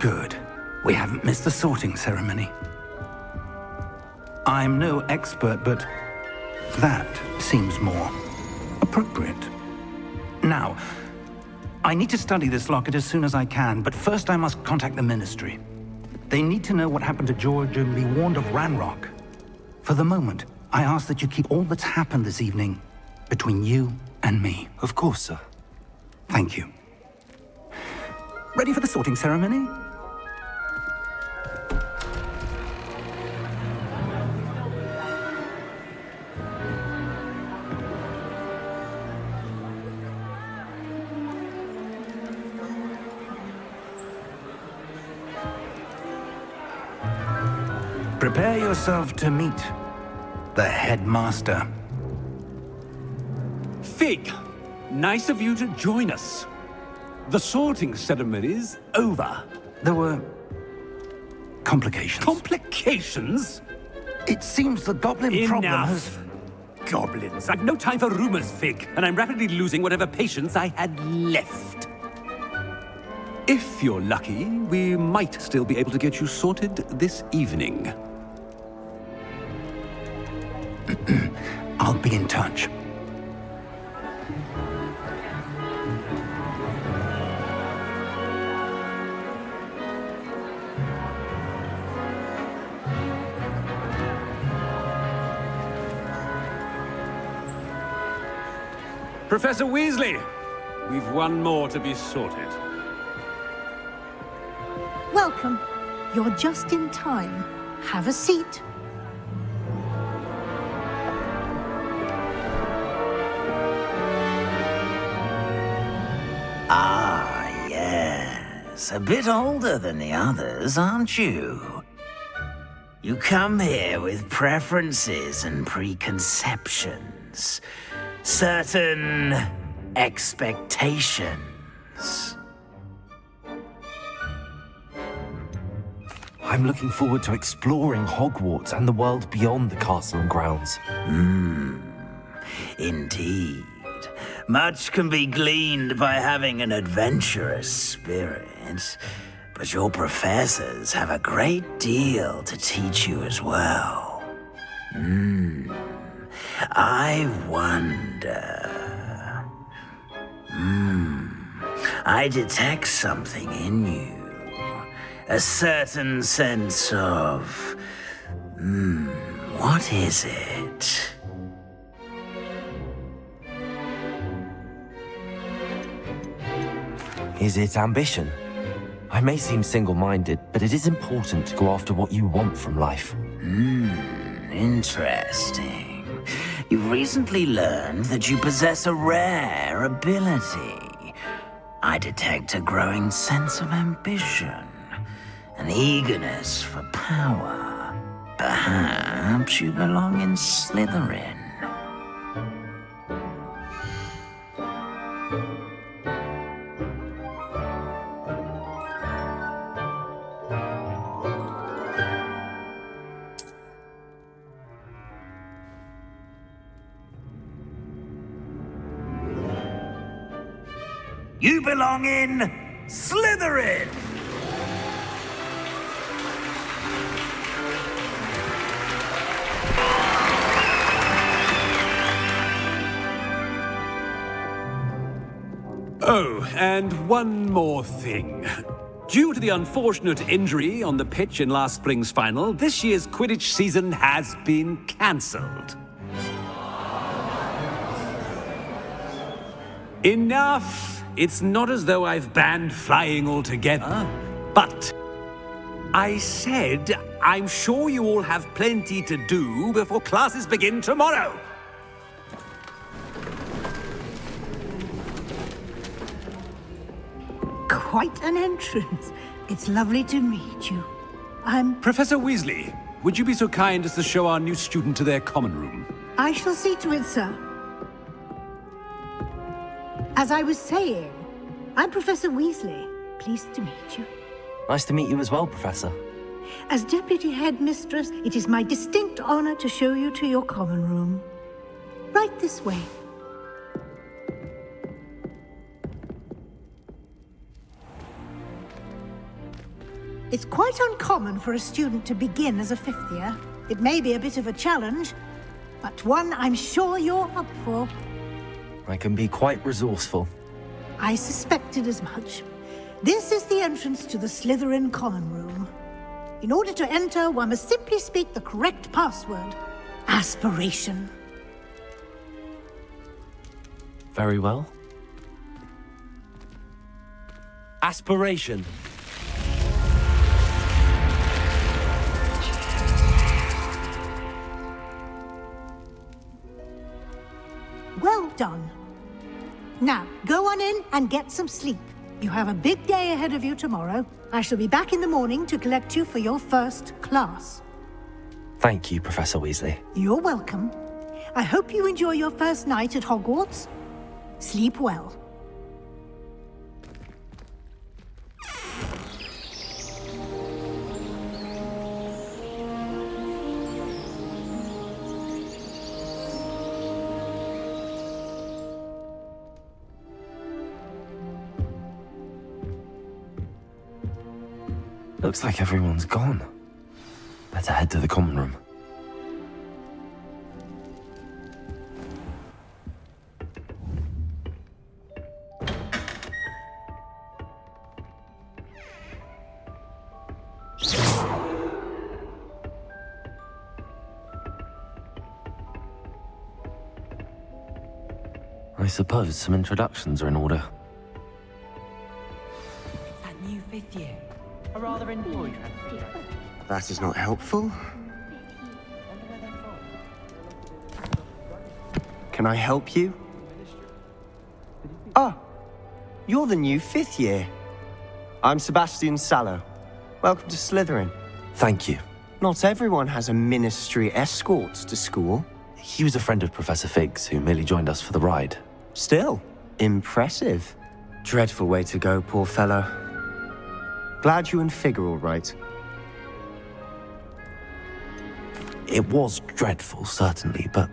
Good. We haven't missed the sorting ceremony. I'm no expert, but that seems more appropriate. Now, I need to study this locket as soon as I can, but first I must contact the Ministry. They need to know what happened to George and be warned of Ranrock. For the moment, I ask that you keep all that's happened this evening between you and me. Of course, sir. Thank you. Ready for the sorting ceremony? Prepare yourself to meet the headmaster. Fig, nice of you to join us. The sorting ceremony's over. There were complications. Complications? It seems the goblin problem has... Enough. Goblins. I've no time for rumors, Fig, and I'm rapidly losing whatever patience I had left. If you're lucky, we might still be able to get you sorted this evening. I'll be in touch. Professor Weasley, we've one more to be sorted. Welcome. You're just in time. Have a seat. Ah, yes. A bit older than the others, aren't you? You come here with preferences and preconceptions. Certain expectations. I'm looking forward to exploring Hogwarts and the world beyond the castle and grounds. Indeed. Much can be gleaned by having an adventurous spirit, but your professors have a great deal to teach you as well. I wonder... I detect something in you. A certain sense of... what is it? Is it ambition? I may seem single-minded, but it is important to go after what you want from life. Interesting. You've recently learned that you possess a rare ability. I detect a growing sense of ambition, an eagerness for power. Perhaps you belong in Slytherin. You belong in Slytherin! Oh, and one more thing. Due to the unfortunate injury on the pitch in last spring's final, this year's Quidditch season has been cancelled. Enough! It's not as though I've banned flying altogether, but I said I'm sure you all have plenty to do before classes begin tomorrow. Quite an entrance. It's lovely to meet you. Professor Weasley, would you be so kind as to show our new student to their common room? I shall see to it, sir. As I was saying, I'm Professor Weasley. Pleased to meet you. Nice to meet you as well, Professor. As Deputy Headmistress, it is my distinct honor to show you to your common room. Right this way. It's quite uncommon for a student to begin as a fifth year. It may be a bit of a challenge, but one I'm sure you're up for. I can be quite resourceful. I suspected as much. This is the entrance to the Slytherin Common Room. In order to enter, one must simply speak the correct password. Aspiration. Very well. Aspiration. Well done. Now, go on in and get some sleep. You have a big day ahead of you tomorrow. I shall be back in the morning to collect you for your first class. Thank you, Professor Weasley. You're welcome. I hope you enjoy your first night at Hogwarts. Sleep well. Looks like everyone's gone. Better head to the common room. I suppose some introductions are in order. That new fifth year. A rather enjoyed transition. That is not helpful. Can I help you? Ah, you're the new fifth year. I'm Sebastian Sallow. Welcome to Slytherin. Thank you. Not everyone has a ministry escort to school. He was a friend of Professor Fig's who merely joined us for the ride. Still, impressive. Dreadful way to go, poor fellow. Glad you and Fig are all right. It was dreadful, certainly, but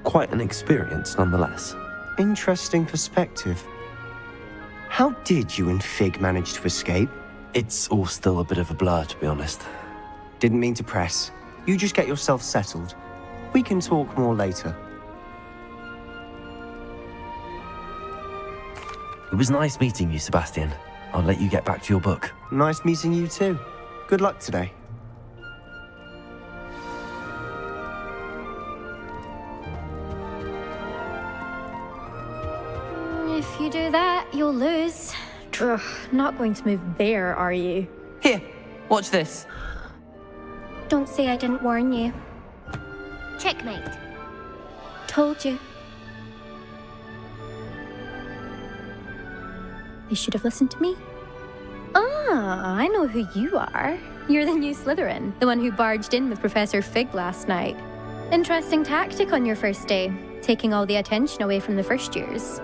quite an experience nonetheless. Interesting perspective. How did you and Fig manage to escape? It's all still a bit of a blur, to be honest. Didn't mean to press. You just get yourself settled. We can talk more later. It was nice meeting you, Sebastian. I'll let you get back to your book. Nice meeting you too. Good luck today. If you do that, you'll lose. Ugh, not going to move there, are you? Here, watch this. Don't say I didn't warn you. Checkmate. Told you. You should have listened to me. Ah, I know who you are. You're the new Slytherin, the one who barged in with Professor Fig last night. Interesting tactic on your first day, taking all the attention away from the first years.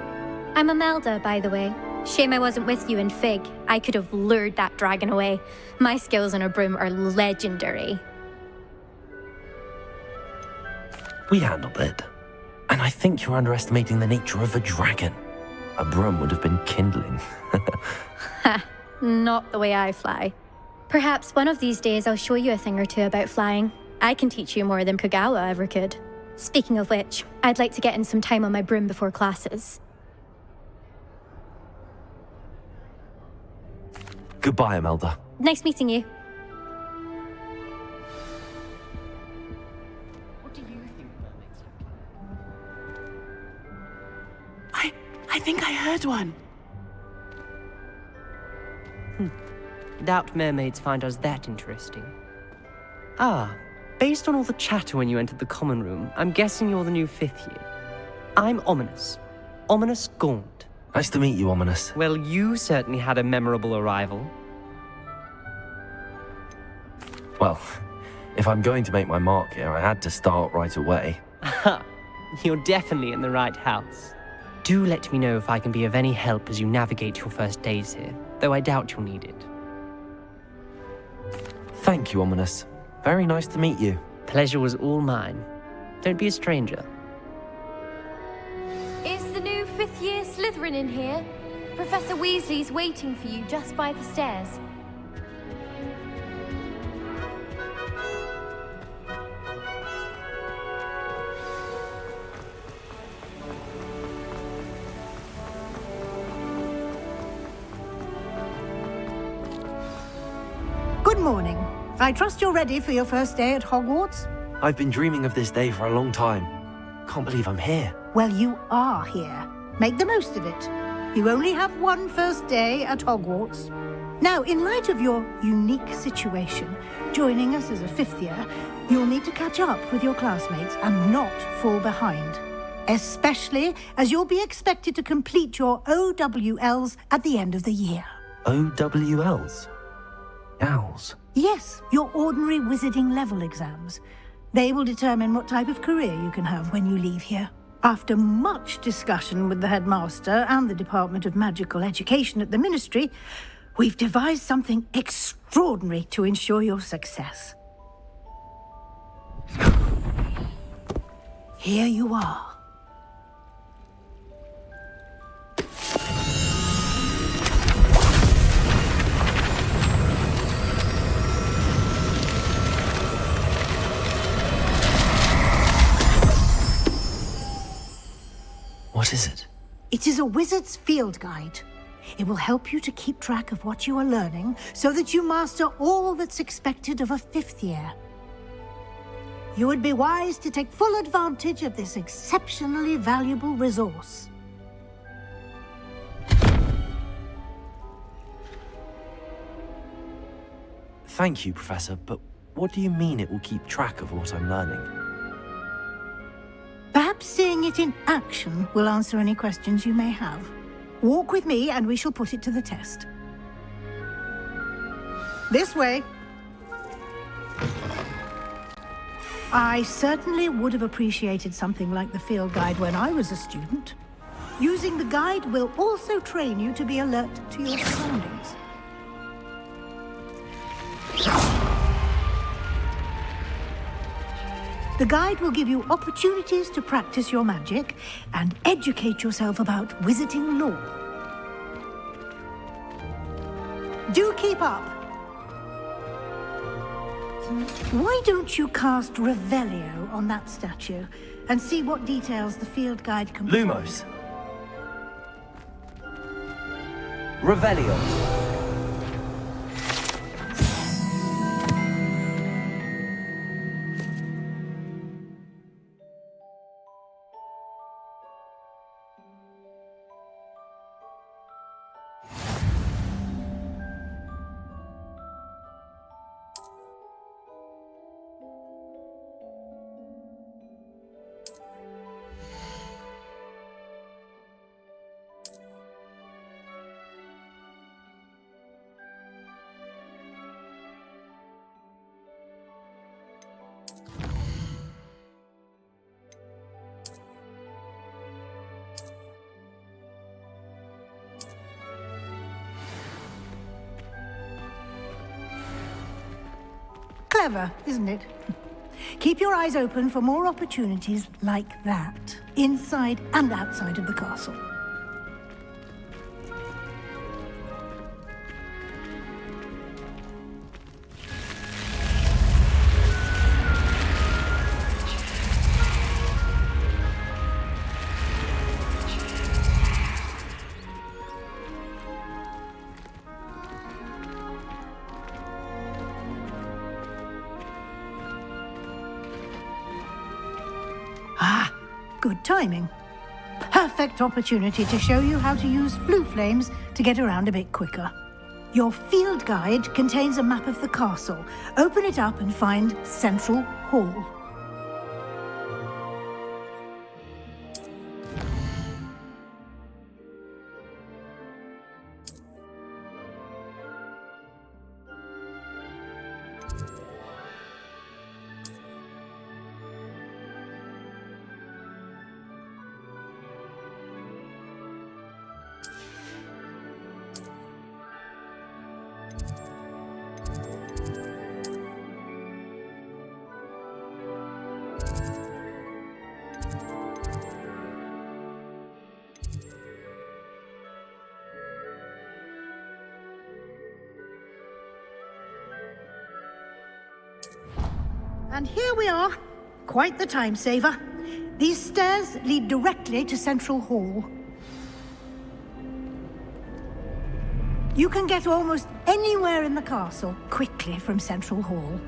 I'm Imelda, by the way. Shame I wasn't with you in Fig. I could have lured that dragon away. My skills on a broom are legendary. We handled it. And I think you're underestimating the nature of a dragon. A broom would have been kindling. Ha, not the way I fly. Perhaps one of these days I'll show you a thing or two about flying. I can teach you more than Kogawa ever could. Speaking of which, I'd like to get in some time on my broom before classes. Goodbye, Imelda. Nice meeting you. What do you think mermaids look I think I heard one. Doubt mermaids find us that interesting. Ah, based on all the chatter when you entered the common room, I'm guessing you're the new fifth year. I'm Ominous. Ominous Gaunt. Nice to meet you, Ominous. Well, you certainly had a memorable arrival. Well, if I'm going to make my mark here, I had to start right away. Aha, you're definitely in the right house. Do let me know if I can be of any help as you navigate your first days here, though I doubt you'll need it. Thank you, Ominous. Very nice to meet you. Pleasure was all mine. Don't be a stranger. Is the new fifth year Slytherin in here? Professor Weasley's waiting for you just by the stairs. Good morning. I trust you're ready for your first day at Hogwarts? I've been dreaming of this day for a long time. Can't believe I'm here. Well, you are here. Make the most of it. You only have one first day at Hogwarts. Now, in light of your unique situation, joining us as a fifth year, you'll need to catch up with your classmates and not fall behind. Especially as you'll be expected to complete your OWLs at the end of the year. OWLs? Owls? Yes, your ordinary wizarding level exams. They will determine what type of career you can have when you leave here. After much discussion with the headmaster and the Department of Magical Education at the Ministry, we've devised something extraordinary to ensure your success. Here you are. What is it? It is a wizard's field guide. It will help you to keep track of what you are learning so that you master all that's expected of a fifth year. You would be wise to take full advantage of this exceptionally valuable resource. Thank you, Professor, but what do you mean it will keep track of what I'm learning? Perhaps seeing it in action will answer any questions you may have. Walk with me and we shall put it to the test. This way. I certainly would have appreciated something like the field guide when I was a student. Using the guide will also train you to be alert to your surroundings. The guide will give you opportunities to practice your magic and educate yourself about wizarding lore. Do keep up. Why don't you cast Revelio on that statue and see what details the field guide can provide? Lumos. Revelio. Clever, isn't it? Keep your eyes open for more opportunities like that, inside and outside of the castle. Good timing. Perfect opportunity to show you how to use flue flames to get around a bit quicker. Your field guide contains a map of the castle. Open it up and find Central Hall. And here we are. Quite the time saver. These stairs lead directly to Central Hall. You can get almost anywhere in the castle quickly from Central Hall.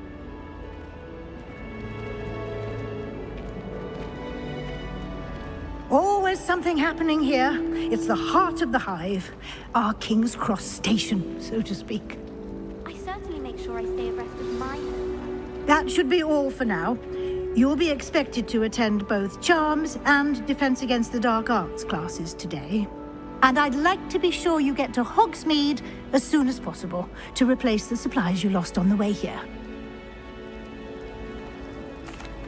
Always something happening here. It's the heart of the hive. Our King's Cross station, so to speak. I certainly make sure I stay abreast of my homework. That should be all for now. You'll be expected to attend both Charms and Defense Against the Dark Arts classes today. And I'd like to be sure you get to Hogsmeade as soon as possible to replace the supplies you lost on the way here.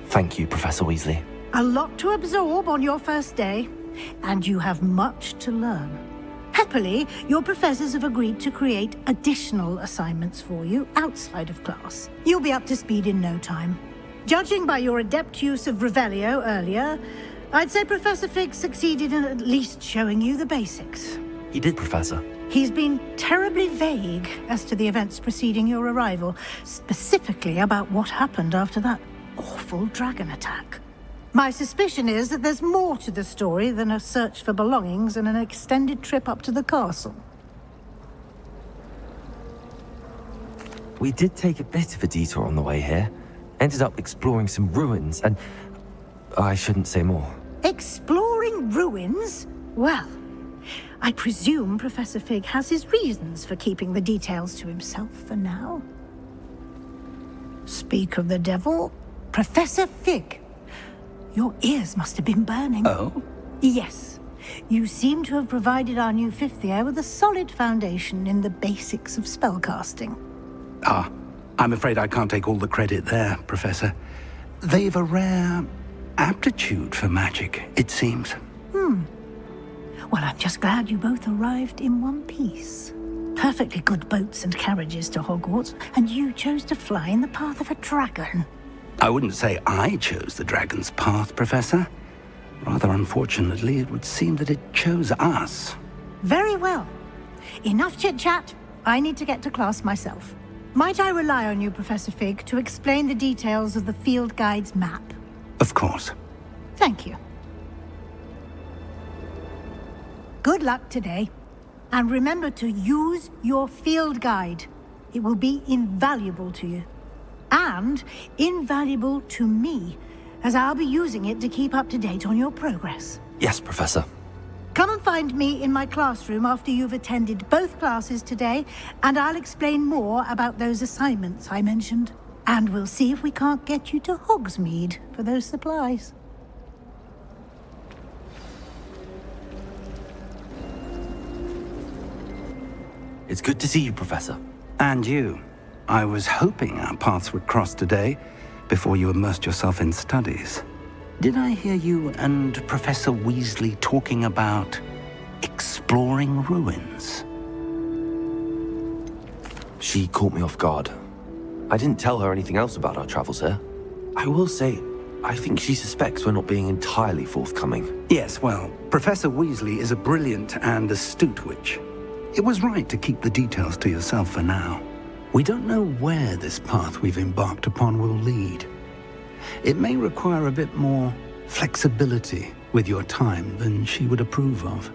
Thank you, Professor Weasley. A lot to absorb on your first day, and you have much to learn. Happily, your professors have agreed to create additional assignments for you outside of class. You'll be up to speed in no time. Judging by your adept use of Revelio earlier, I'd say Professor Fig succeeded in at least showing you the basics. He did, Professor. He's been terribly vague as to the events preceding your arrival, specifically about what happened after that awful dragon attack. My suspicion is that there's more to the story than a search for belongings and an extended trip up to the castle. We did take a bit of a detour on the way here. Ended up exploring some ruins and... I shouldn't say more. Exploring ruins? Well, I presume Professor Fig has his reasons for keeping the details to himself for now. Speak of the devil, Professor Fig. Your ears must have been burning. Oh? Yes. You seem to have provided our new fifth year with a solid foundation in the basics of spellcasting. Ah, I'm afraid I can't take all the credit there, Professor. They've a rare aptitude for magic, it seems. Well, I'm just glad you both arrived in one piece. Perfectly good boats and carriages to Hogwarts, and you chose to fly in the path of a dragon. I wouldn't say I chose the dragon's path, Professor. Rather unfortunately, it would seem that it chose us. Very well. Enough chit-chat. I need to get to class myself. Might I rely on you, Professor Fig, to explain the details of the field guide's map? Of course. Thank you. Good luck today. And remember to use your field guide. It will be invaluable to you. And invaluable to me, as I'll be using it to keep up to date on your progress. Yes, Professor. Come and find me in my classroom after you've attended both classes today, and I'll explain more about those assignments I mentioned. And we'll see if we can't get you to Hogsmeade for those supplies. It's good to see you, Professor. And you. I was hoping our paths would cross today, before you immersed yourself in studies. Did I hear you and Professor Weasley talking about exploring ruins? She caught me off guard. I didn't tell her anything else about our travels here. I will say, I think she suspects we're not being entirely forthcoming. Yes, well, Professor Weasley is a brilliant and astute witch. It was right to keep the details to yourself for now. We don't know where this path we've embarked upon will lead. It may require a bit more flexibility with your time than she would approve of.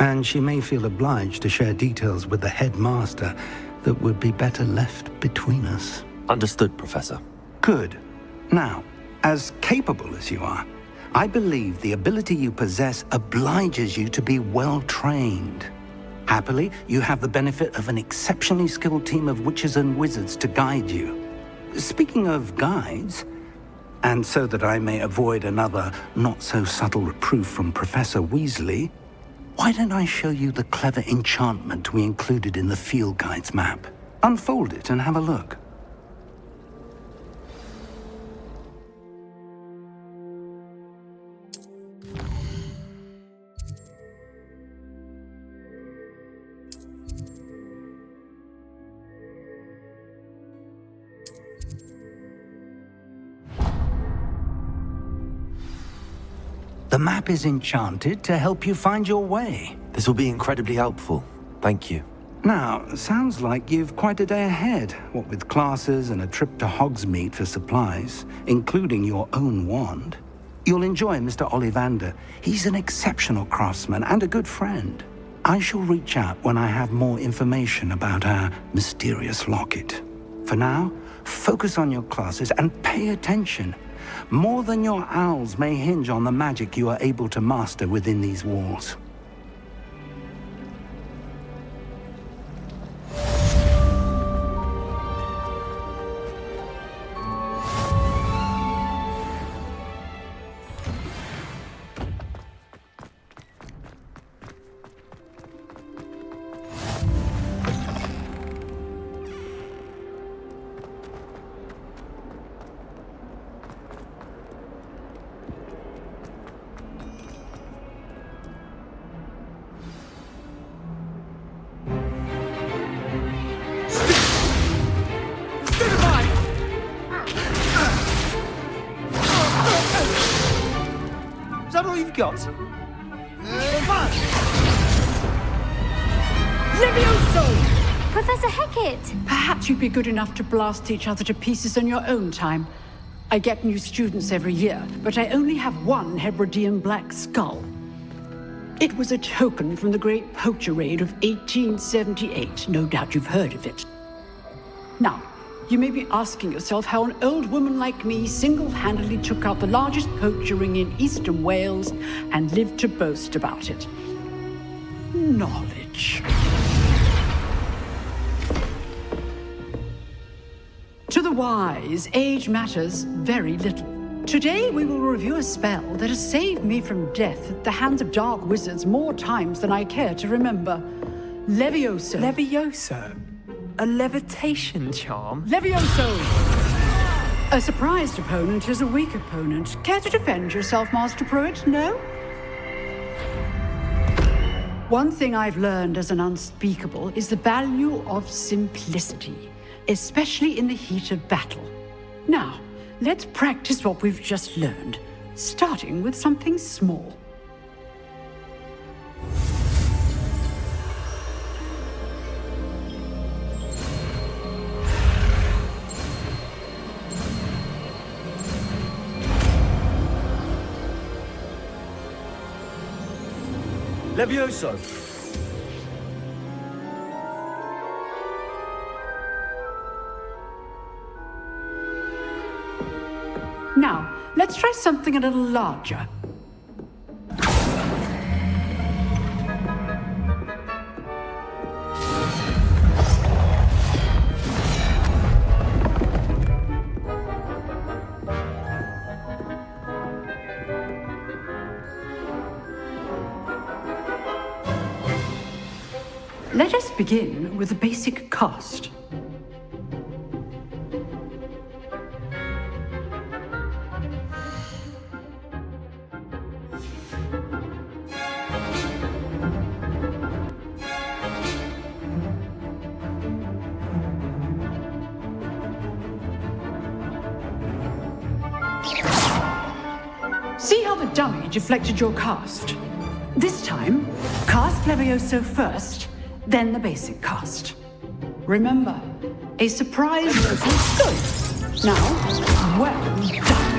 And she may feel obliged to share details with the headmaster that would be better left between us. Understood, Professor. Good. Now, as capable as you are, I believe the ability you possess obliges you to be well trained. Happily, you have the benefit of an exceptionally skilled team of witches and wizards to guide you. Speaking of guides, and so that I may avoid another not-so-subtle reproof from Professor Weasley, why don't I show you the clever enchantment we included in the field guide's map? Unfold it and have a look. The map is enchanted to help you find your way. This will be incredibly helpful. Thank you. Now, sounds like you've quite a day ahead, what with classes and a trip to Hogsmeade for supplies, including your own wand. You'll enjoy Mr. Ollivander. He's an exceptional craftsman and a good friend. I shall reach out when I have more information about our mysterious locket. For now, focus on your classes and pay attention. More than your owls may hinge on the magic you are able to master within these walls. Is that all you've got? Levioso! Professor Hecat! Perhaps you'd be good enough to blast each other to pieces in your own time. I get new students every year, but I only have one Hebridean black skull. It was a token from the Great Poacher Raid of 1878. No doubt you've heard of it. Now, you may be asking yourself how an old woman like me single-handedly took out the largest poacher ring in eastern Wales and lived to boast about it. Knowledge. To the wise, age matters very little. Today we will review a spell that has saved me from death at the hands of dark wizards more times than I care to remember. Levioso. Levioso? A levitation charm? Levioso! A surprised opponent is a weak opponent. Care to defend yourself, Master Pruitt? No? One thing I've learned as an unspeakable is the value of simplicity, especially in the heat of battle. Now, let's practice what we've just learned, starting with something small. Levioso! Now, let's try something a little larger. Let us begin with a basic cast. See how the dummy deflected your cast? This time, cast Levioso first, then the basic cast. Remember, a surprise is good. Now, well done.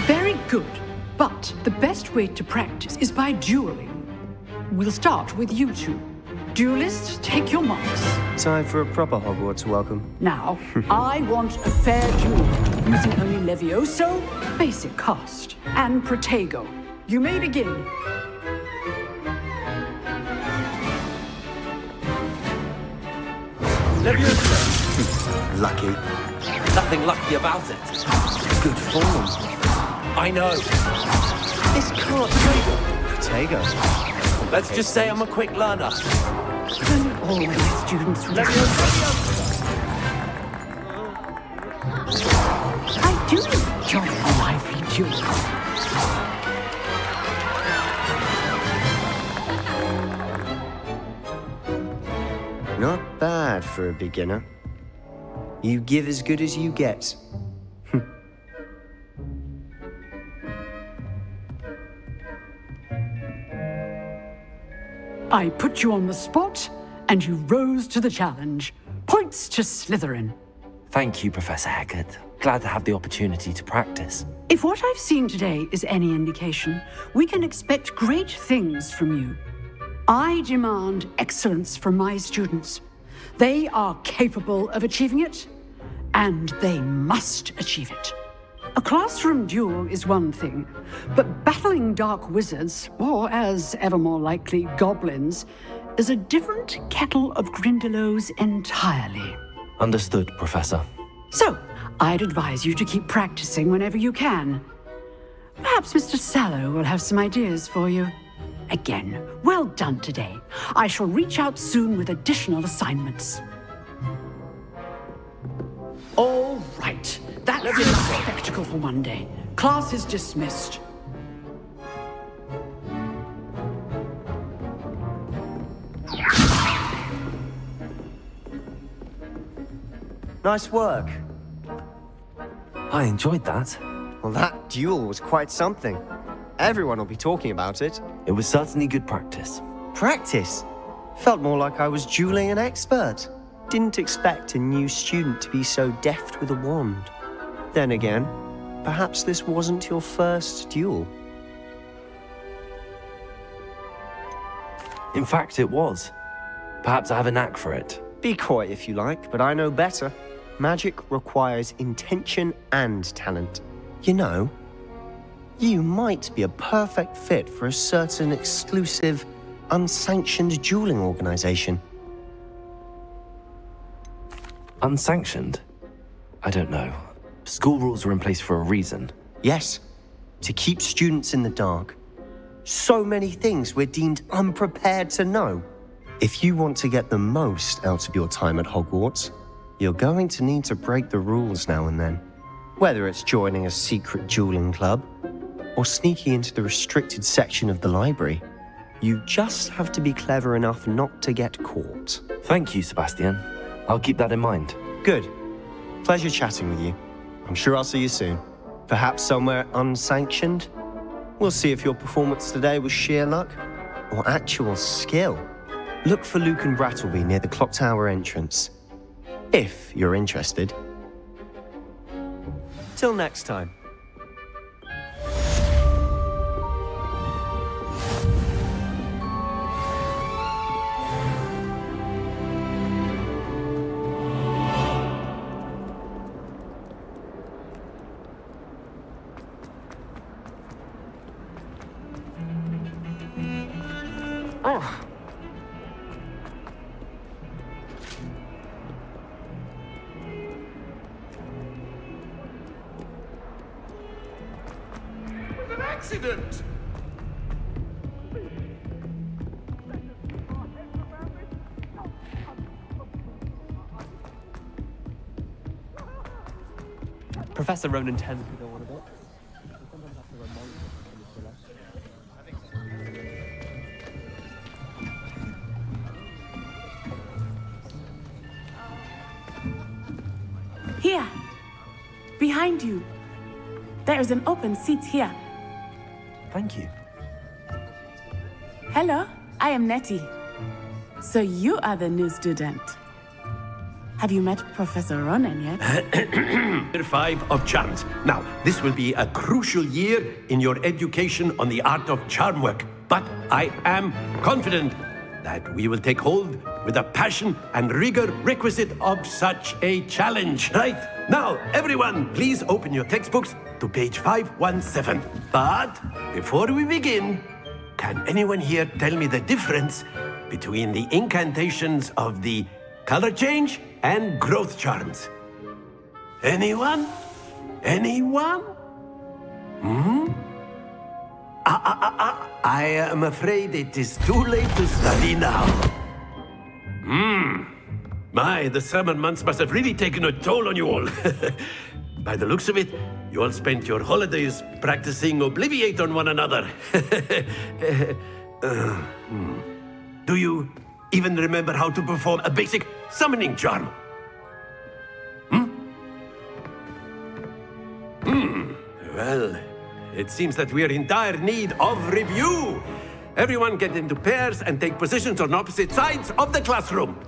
Very good, but the best way to practice is by dueling. We'll start with you two. Duelists, take your marks. Time for a proper Hogwarts welcome. Now, I want a fair duel, using only Levioso, basic cast, and Protego. You may begin. Levioso! Lucky. Nothing lucky about it. Good form. I know. This can't Protego. Let's just say I'm a quick learner. Don't all my students I do enjoy a lively duel. Not bad for a beginner. You give as good as you get. I put you on the spot, and you rose to the challenge. Points to Slytherin. Thank you, Professor Hecat. Glad to have the opportunity to practice. If what I've seen today is any indication, we can expect great things from you. I demand excellence from my students. They are capable of achieving it, and they must achieve it. A classroom duel is one thing, but battling dark wizards, or as ever more likely, goblins, is a different kettle of Grindylows entirely. Understood, Professor. So, I'd advise you to keep practicing whenever you can. Perhaps Mr. Sallow will have some ideas for you. Again, well done today. I shall reach out soon with additional assignments. All right, that's enough spectacle for one day. Class is dismissed. Nice work. I enjoyed that. Well, that duel was quite something. Everyone will be talking about it. It was certainly good practice. Practice? Felt more like I was dueling an expert. Didn't expect a new student to be so deft with a wand. Then again, perhaps this wasn't your first duel. In fact, it was. Perhaps I have a knack for it. Be coy if you like, but I know better. Magic requires intention and talent. You know, you might be a perfect fit for a certain exclusive, unsanctioned dueling organization. Unsanctioned? I don't know. School rules are in place for a reason. Yes, to keep students in the dark. So many things we're deemed unprepared to know. If you want to get the most out of your time at Hogwarts, you're going to need to break the rules now and then. Whether it's joining a secret dueling club or sneaking into the restricted section of the library, you just have to be clever enough not to get caught. Thank you, Sebastian. I'll keep that in mind. Good. Pleasure chatting with you. I'm sure I'll see you soon. Perhaps somewhere unsanctioned? We'll see if your performance today was sheer luck or actual skill. Look for Luke and Brattleby near the clock tower entrance, if you're interested. Till next time. Accident! Professor Ronan tends to go on a bit. Here, behind you. There is an open seat here. Thank you. Hello, I am Nettie. So you are the new student. Have you met Professor Ronan yet? Year 5 of charms. Now, this will be a crucial year in your education on the art of charm work. But I am confident that we will take hold with the passion and rigor requisite of such a challenge. Right? Now, everyone, please open your textbooks to page 517. But before we begin, can anyone here tell me the difference between the incantations of the color change and growth charms? Anyone? Anyone? I am afraid it is too late to study now. My, the summer months must have really taken a toll on you all. By the looks of it, you all spent your holidays practicing Obliviate on one another. Do you even remember how to perform a basic summoning charm? Well, it seems that we are in dire need of review. everyone get into pairs and take positions on opposite sides of the classroom.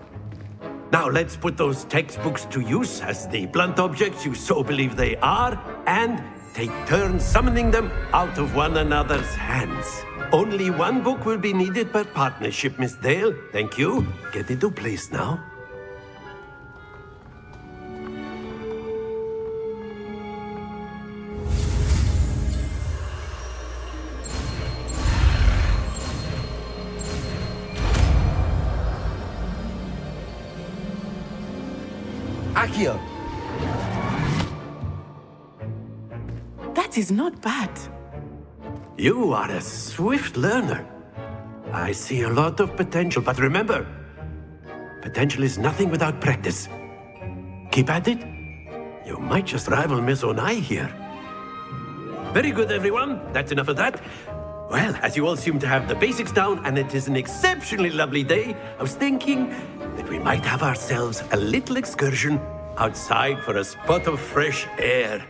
Now let's put those textbooks to use as the blunt objects you so believe they are, and take turns summoning them out of one another's hands. Only one book will be needed per partnership, Miss Dale. Thank you. Get into place now. Accio! That is not bad. You are a swift learner. I see a lot of potential, but remember, potential is nothing without practice. Keep at it. You might just rival Miss Onai here. Very good, everyone. That's enough of that. Well, as you all seem to have the basics down, and it is an exceptionally lovely day, I was thinking that we might have ourselves a little excursion outside for a spot of fresh air.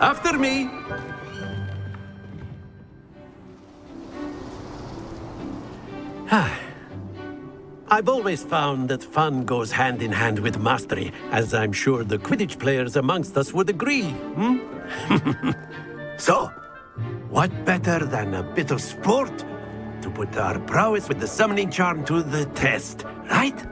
After me. I've always found that fun goes hand in hand with mastery, as I'm sure the Quidditch players amongst us would agree. So, what better than a bit of sport to put our prowess with the summoning charm to the test, right?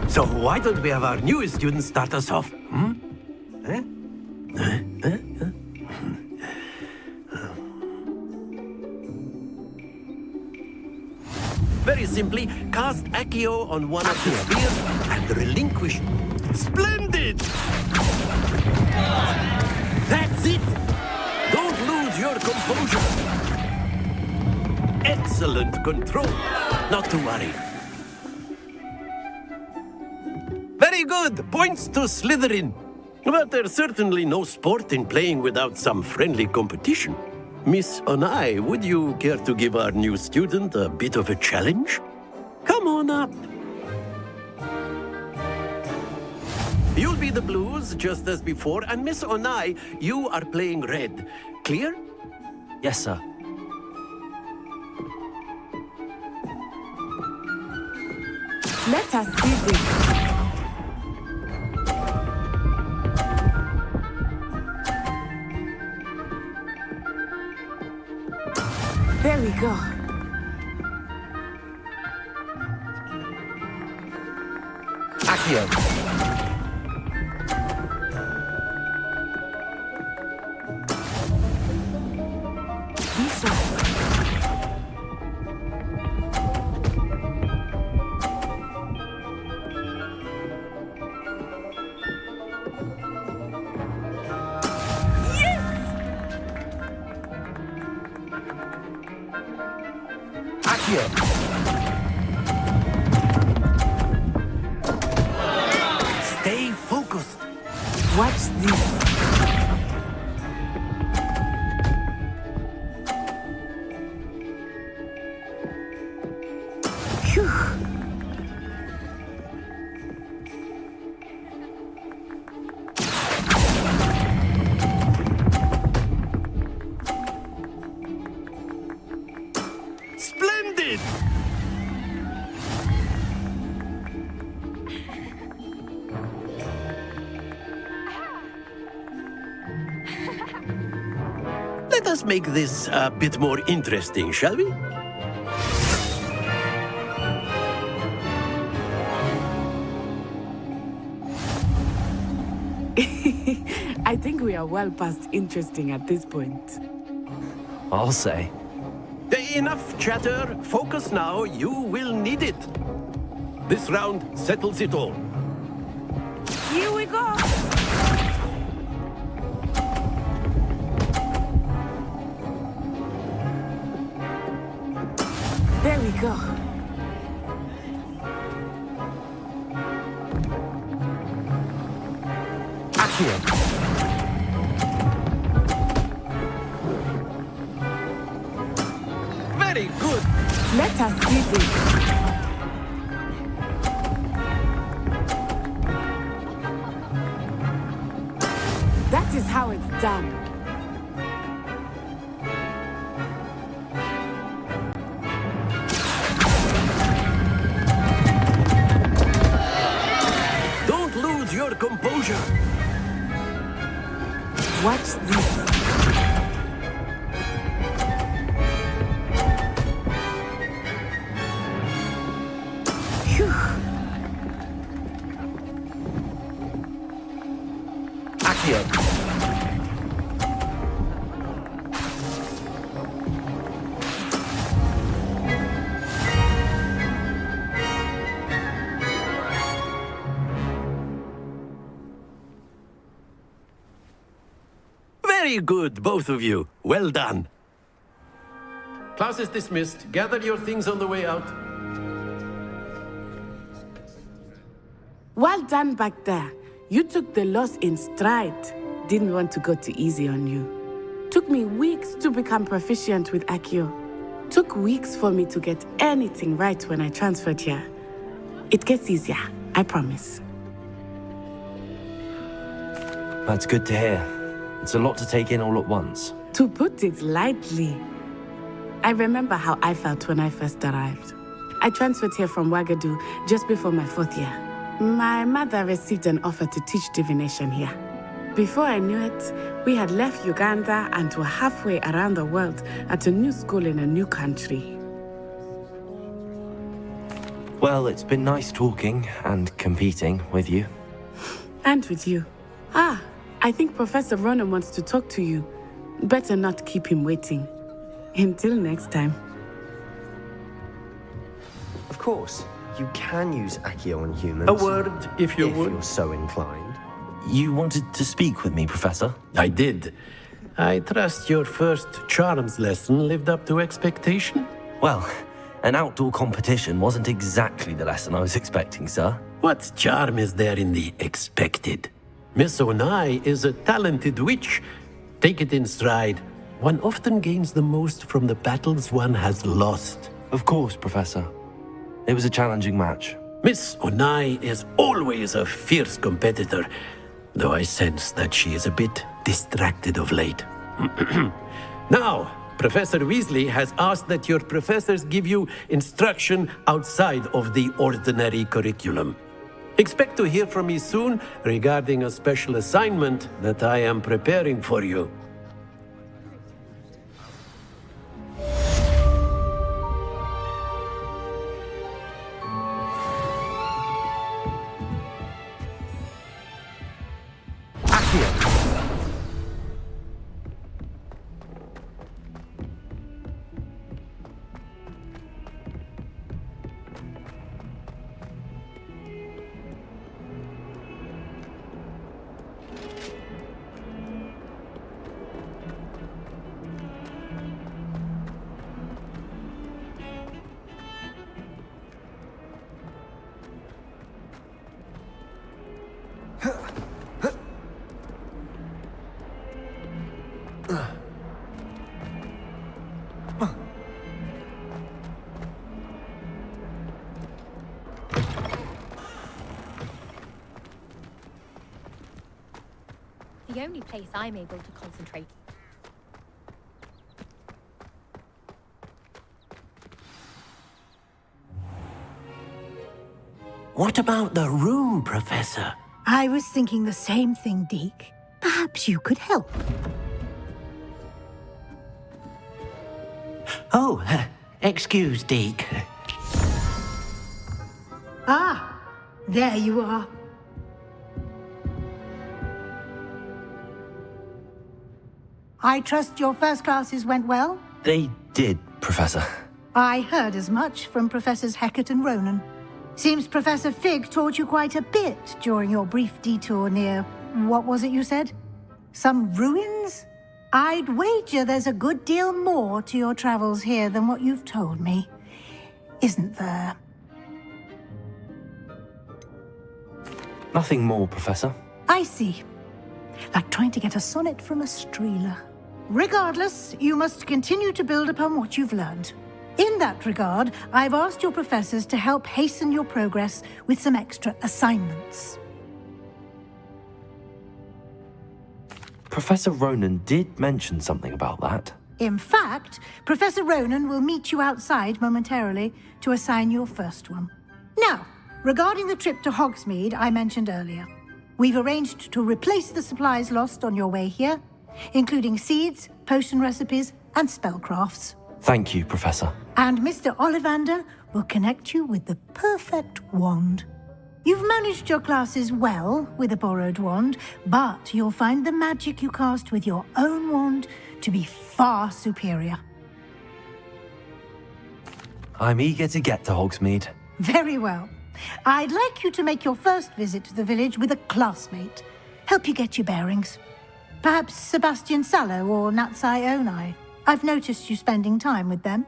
So why don't we have our newest student start us off? Very simply, cast Accio on one of the spheres and relinquish. Splendid! That's it! Don't lose your composure. Excellent control. Not to worry. Very good. Points to Slytherin. But there's certainly no sport in playing without some friendly competition. Miss Onai, would you care to give our new student a bit of a challenge? Come on up. You'll be the blues, just as before, and Miss Onai, you are playing red. Clear? Yes, sir. Let us see this. There we go. Accio! Stay focused. Watch this. Phew. Splendid! Let us make this a bit more interesting, shall we? I think we are well past interesting at this point. I'll say. Enough chatter. Focus now. You will need it. This round settles it all. Here we go. There we go. Accio! Very good. Let us see this. That is how it's done. Don't lose your composure. Watch this. Phew. Accio. Very good, both of you. Well done. Class is dismissed. Gather your things on the way out. Well done back there. You took the loss in stride. Didn't want to go too easy on you. Took me weeks to become proficient with Accio. Took weeks for me to get anything right when I transferred here. It gets easier, I promise. That's good to hear. It's a lot to take in all at once. To put it lightly, I remember how I felt when I first arrived. I transferred here from Wagadu just before my 4th year. My mother received an offer to teach divination here. Before I knew it, we had left Uganda and were halfway around the world at a new school in a new country. Well, it's been nice talking and competing with you. And with you. Ah, I think Professor Ronan wants to talk to you. Better not keep him waiting. Until next time. Of course, you can use Accio on humans. A word, if you would. If you're so inclined. You wanted to speak with me, Professor? I did. I trust your first charms lesson lived up to expectation? Well, an outdoor competition wasn't exactly the lesson I was expecting, sir. What charm is there in the expected? Miss Onai is a talented witch. Take it in stride. One often gains the most from the battles one has lost. Of course, Professor. It was a challenging match. Miss Onai is always a fierce competitor, though I sense that she is a bit distracted of late. Now, Professor Weasley has asked that your professors give you instruction outside of the ordinary curriculum. Expect to hear from me soon regarding a special assignment that I am preparing for you. The only place I'm able to concentrate. What about the room, Professor? I was thinking the same thing, Deke. Perhaps you could help. Oh, excuse, Deke. Ah, there you are. I trust your first classes went well? They did, Professor. I heard as much from Professors Hecat and Ronan. Seems Professor Fig taught you quite a bit during your brief detour near... what was it you said? Some ruins? I'd wager there's a good deal more to your travels here than what you've told me. Isn't there? Nothing more, Professor. I see. Like trying to get a sonnet from a streeler. Regardless, you must continue to build upon what you've learned. In that regard, I've asked your professors to help hasten your progress with some extra assignments. Professor Ronan did mention something about that. In fact, Professor Ronan will meet you outside momentarily to assign your first one. Now, regarding the trip to Hogsmeade I mentioned earlier, we've arranged to replace the supplies lost on your way here, including seeds, potion recipes, and spellcrafts. Thank you, Professor. And Mr. Ollivander will connect you with the perfect wand. You've managed your classes well with a borrowed wand, but you'll find the magic you cast with your own wand to be far superior. I'm eager to get to Hogsmeade. Very well. I'd like you to make your first visit to the village with a classmate. Help you get your bearings. Perhaps Sebastian Sallow or Natsai Onai. I've noticed you spending time with them.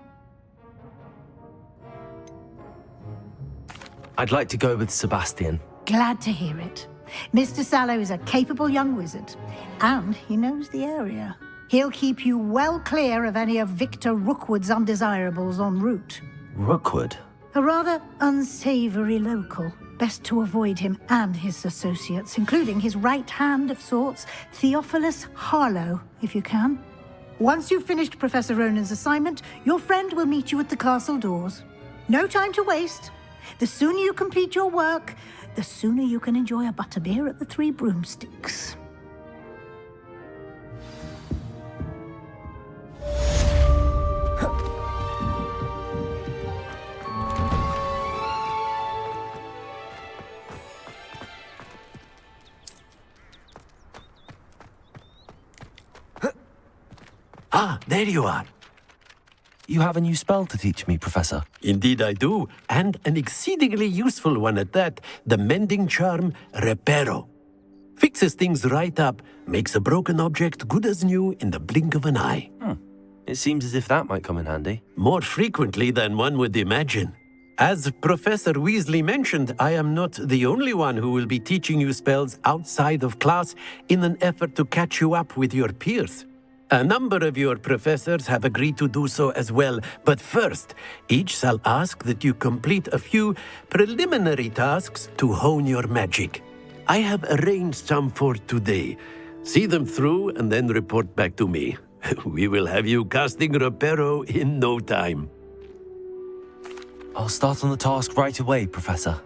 I'd like to go with Sebastian. Glad to hear it. Mr. Sallow is a capable young wizard, and he knows the area. He'll keep you well clear of any of Victor Rookwood's undesirables en route. Rookwood? A rather unsavory local. Best to avoid him and his associates, including his right hand of sorts, Theophilus Harlow, if you can. Once you've finished Professor Ronan's assignment, your friend will meet you at the castle doors. No time to waste. The sooner you complete your work, the sooner you can enjoy a butterbeer at the Three Broomsticks. Ah, there you are. You have a new spell to teach me, Professor. Indeed I do, and an exceedingly useful one at that, the mending charm Reparo. Fixes things right up, makes a broken object good as new in the blink of an eye. It seems as if that might come in handy. More frequently than one would imagine. As Professor Weasley mentioned, I am not the only one who will be teaching you spells outside of class in an effort to catch you up with your peers. A number of your professors have agreed to do so as well, but first, each shall ask that you complete a few preliminary tasks to hone your magic. I have arranged some for today. See them through and then report back to me. We will have you casting Reparo in no time. I'll start on the task right away, Professor.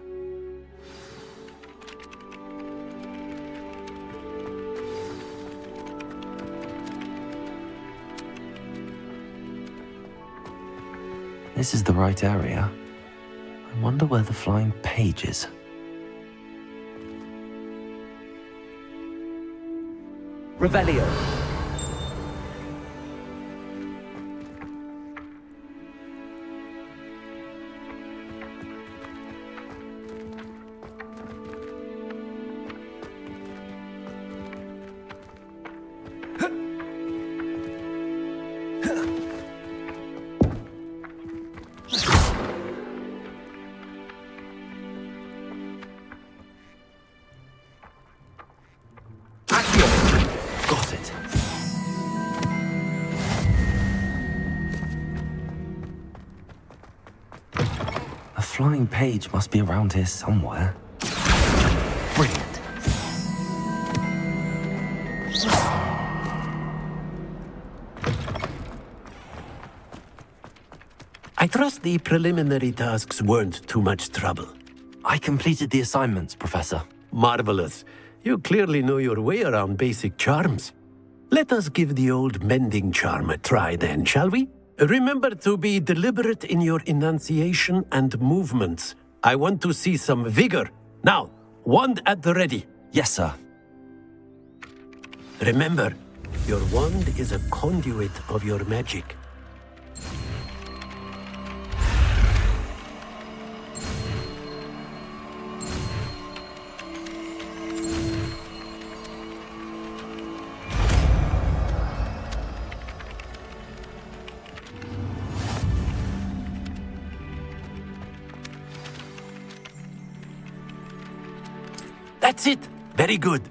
This is the right area. I wonder where the flying page is. Revelio. Got it. A flying page must be around here somewhere. Brilliant. I trust the preliminary tasks weren't too much trouble. I completed the assignments, Professor. Marvelous. You clearly know your way around basic charms. Let us give the old mending charm a try then, shall we? Remember to be deliberate in your enunciation and movements. I want to see some vigor. Now, wand at the ready. Yes, sir. Remember, your wand is a conduit of your magic. That's it. Very good.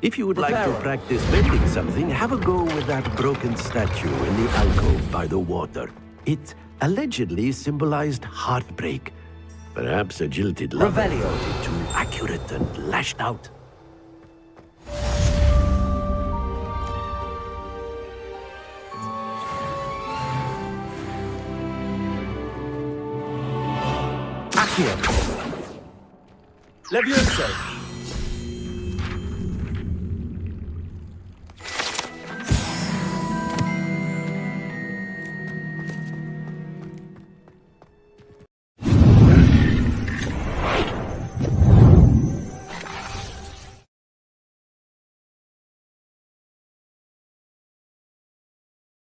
If you would like to practice mending something, have a go with that broken statue in the alcove by the water. It allegedly symbolized heartbreak. Perhaps a jilted lover Revelio. thought it too accurate and lashed out. Accio. Levioso.